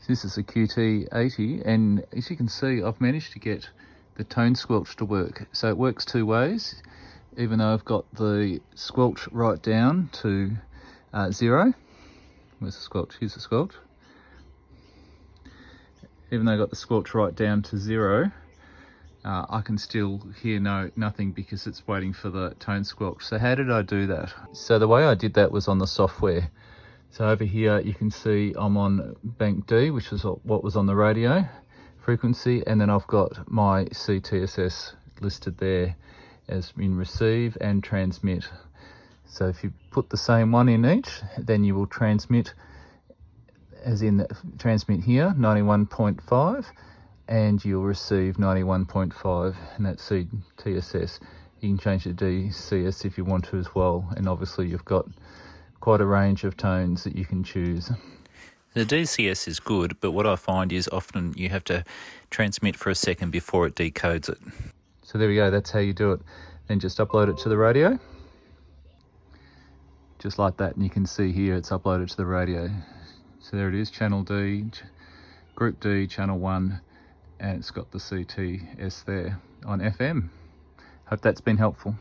This is a QT80, and as you can see, I've managed to get the tone squelch to work. So it works two ways, even though I've got the squelch right down to 0. Where's the squelch? Here's the squelch. Even though I got the squelch right down to 0, I can still hear nothing because it's waiting for the tone squelch. So how did I do that? So the way I did that was on the software. So over here you can see I'm on bank D, which is what was on the radio frequency, and then I've got my cTss listed there as in receive and transmit. So if you put the same one in each, then you will transmit, as in transmit here 91.5, and you'll receive 91.5, and that's cTss. You can change it to DCS if you want to as well, and obviously you've got quite a range of tones that you can choose. The DCS is good, but what I find is often you have to transmit for a second before it decodes it. So there we go, that's how you do it. Then just upload it to the radio, just like that, and you can see here it's uploaded to the radio. So there it is, channel D, group D, channel 1, and it's got the cTS there on FM. Hope that's been helpful.